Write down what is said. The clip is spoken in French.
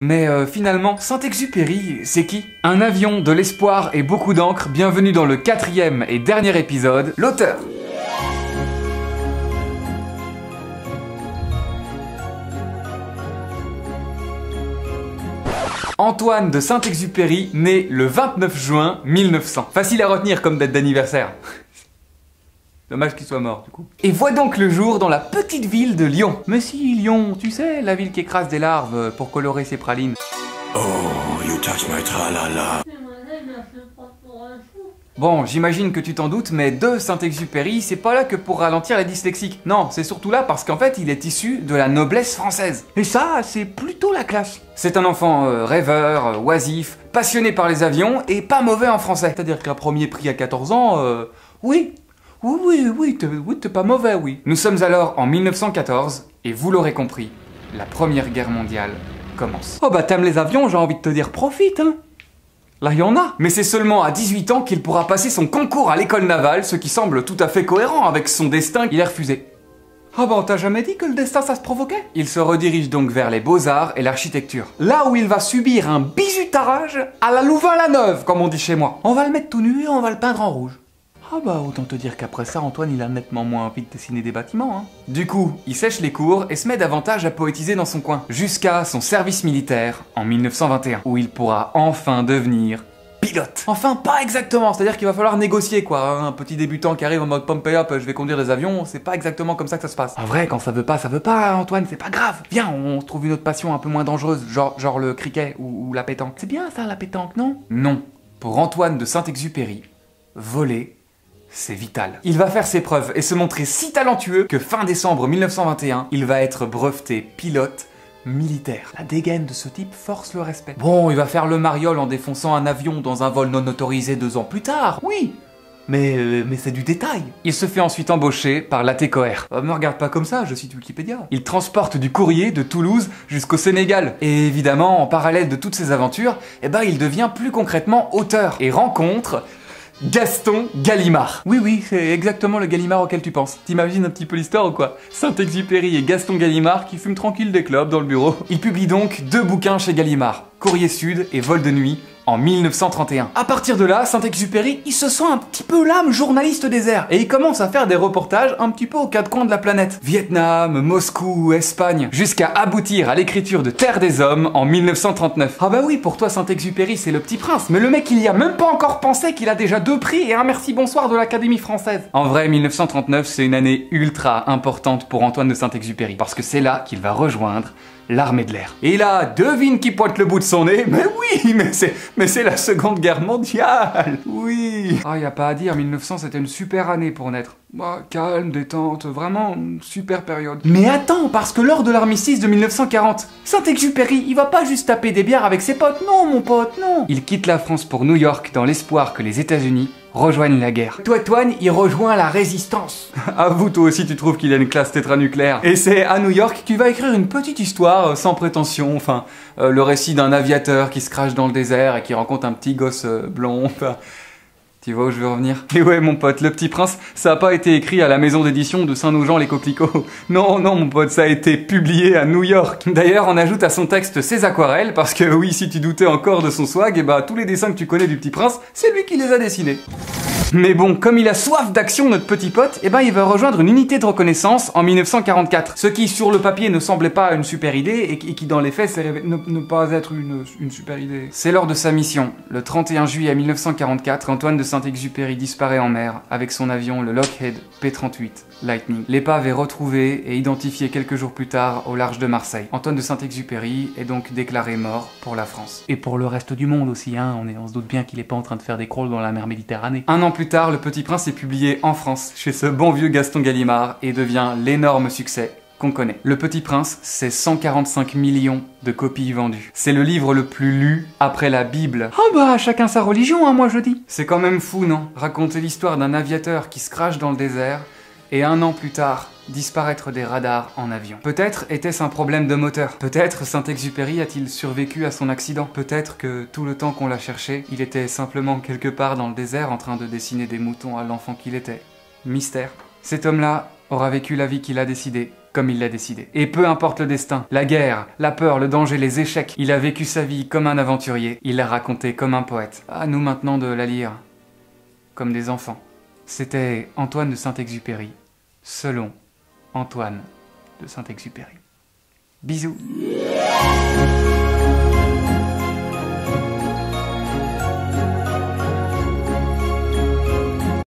Mais finalement, Saint-Exupéry, c'est qui? Un avion, de l'espoir et beaucoup d'encre, bienvenue dans le 4e et dernier épisode, l'auteur. Antoine de Saint-Exupéry, né le 29 juin 1900. Facile à retenir comme date d'anniversaire. Dommage qu'il soit mort, du coup. Et voit donc le jour dans la petite ville de Lyon. Mais si, Lyon, tu sais, la ville qui écrase des larves pour colorer ses pralines. Oh, you touch my tralala. Bon, j'imagine que tu t'en doutes, mais de Saint-Exupéry, c'est pas là que pour ralentir les dyslexiques. Non, c'est surtout là parce qu'en fait, il est issu de la noblesse française. Et ça, c'est plutôt la classe. C'est un enfant rêveur, oisif, passionné par les avions et pas mauvais en français. C'est-à-dire qu'un premier prix à 14 ans, oui, t'es pas mauvais, oui. Nous sommes alors en 1914, et vous l'aurez compris, la Première Guerre mondiale commence. Oh bah t'aimes les avions, j'ai envie de te dire profite, hein. Là y en a. Mais c'est seulement à 18 ans qu'il pourra passer son concours à l'école navale, ce qui semble tout à fait cohérent avec son destin. Il est refusé. Ah bah on t'a jamais dit que le destin ça se provoquait? Il se redirige donc vers les beaux-arts et l'architecture. Là où il va subir un bizutarage à la Louvain-la-Neuve, comme on dit chez moi. On va le mettre tout nu et on va le peindre en rouge. Ah bah autant te dire qu'après ça, Antoine il a nettement moins envie de dessiner des bâtiments, hein. Du coup, il sèche les cours et se met davantage à poétiser dans son coin. Jusqu'à son service militaire en 1921, où il pourra enfin devenir pilote. Enfin, pas exactement, c'est-à-dire qu'il va falloir négocier quoi. Un petit débutant qui arrive en mode pump up, je vais conduire des avions, c'est pas exactement comme ça que ça se passe. En vrai, quand ça veut pas, Antoine, c'est pas grave. Viens, on se trouve une autre passion un peu moins dangereuse, genre le cricket ou la pétanque. C'est bien ça, la pétanque, non? Non. Pour Antoine de Saint-Exupéry, voler, c'est vital. Il va faire ses preuves et se montrer si talentueux que fin décembre 1921, il va être breveté pilote militaire. La dégaine de ce type force le respect. Bon, il va faire le mariole en défonçant un avion dans un vol non autorisé 2 ans plus tard, oui, mais c'est du détail. Il se fait ensuite embaucher par l'ATCOR. Me regarde pas comme ça, je cite Wikipédia. Il transporte du courrier de Toulouse jusqu'au Sénégal. Et évidemment, en parallèle de toutes ces aventures, il devient plus concrètement auteur et rencontre Gaston Gallimard. Oui, c'est exactement le Gallimard auquel tu penses. T'imagines un petit peu l'histoire ou quoi? Saint-Exupéry et Gaston Gallimard qui fument tranquille des clopes dans le bureau. Il publie donc 2 bouquins chez Gallimard, Courrier Sud et Vol de nuit, en 1931. À partir de là, Saint-Exupéry, il se sent un petit peu l'âme journaliste des airs et il commence à faire des reportages un petit peu aux 4 coins de la planète. Vietnam, Moscou, Espagne, jusqu'à aboutir à l'écriture de Terre des Hommes en 1939. Ah bah oui, pour toi Saint-Exupéry c'est le petit prince, mais le mec il y a même pas encore pensé qu'il a déjà 2 prix et un merci bonsoir de l'Académie française. En vrai, 1939 c'est une année ultra importante pour Antoine de Saint-Exupéry parce que c'est là qu'il va rejoindre l'armée de l'air. Et là, devine qui pointe le bout de son nez. Mais oui, mais c'est la Seconde Guerre mondiale. Oui. Ah, y a pas à dire, 1900 c'était une super année pour naître. Bah, calme, détente, vraiment une super période. Mais attends, parce que lors de l'armistice de 1940, Saint-Exupéry, il va pas juste taper des bières avec ses potes. Non, mon pote, non. Il quitte la France pour New York dans l'espoir que les États-Unis rejoignent la guerre. Toi, Antoine, il rejoint la résistance. Avoue, toi aussi, tu trouves qu'il a une classe tétranucléaire. Et c'est à New York qu'il va écrire une petite histoire sans prétention, enfin, le récit d'un aviateur qui se crache dans le désert et qui rencontre un petit gosse blond, enfin... Tu vois où je veux revenir? Et ouais, mon pote, Le Petit Prince, ça a pas été écrit à la maison d'édition de Saint-Nogent-les-Coquelicots. Non, mon pote, ça a été publié à New York. D'ailleurs, on ajoute à son texte ses aquarelles, parce que oui, si tu doutais encore de son swag, tous les dessins que tu connais du Petit Prince, c'est lui qui les a dessinés. Mais bon, comme il a soif d'action, notre petit pote, il va rejoindre une unité de reconnaissance en 1944. Ce qui, sur le papier, ne semblait pas une super idée, et qui, dans les faits, s'est révélé ne pas être une super idée. C'est lors de sa mission, le 31 juillet 1944, Antoine de Saint-Exupéry disparaît en mer, avec son avion, le Lockheed P-38 Lightning. L'épave est retrouvée et identifiée quelques jours plus tard au large de Marseille. Antoine de Saint-Exupéry est donc déclaré mort pour la France. Et pour le reste du monde aussi, hein, on se doute bien qu'il est pas en train de faire des crawls dans la mer Méditerranée. 1 an plus tard, Le Petit Prince est publié en France, chez ce bon vieux Gaston Gallimard, et devient l'énorme succès qu'on connaît. Le Petit Prince, c'est 145 millions de copies vendues. C'est le livre le plus lu après la Bible. Ah bah, chacun sa religion, hein, moi je dis. C'est quand même fou, non? Raconter l'histoire d'un aviateur qui se crache dans le désert, et 1 an plus tard, disparaître des radars en avion. Peut-être était-ce un problème de moteur. Peut-être Saint-Exupéry a-t-il survécu à son accident. Peut-être que tout le temps qu'on l'a cherché, il était simplement quelque part dans le désert en train de dessiner des moutons à l'enfant qu'il était. Mystère. Cet homme-là aura vécu la vie qu'il a décidé. comme il l'a décidé. Et peu importe le destin, la guerre, la peur, le danger, les échecs, il a vécu sa vie comme un aventurier, il l'a raconté comme un poète. À nous maintenant de la lire comme des enfants. C'était Antoine de Saint-Exupéry, selon Antoine de Saint-Exupéry. Bisous.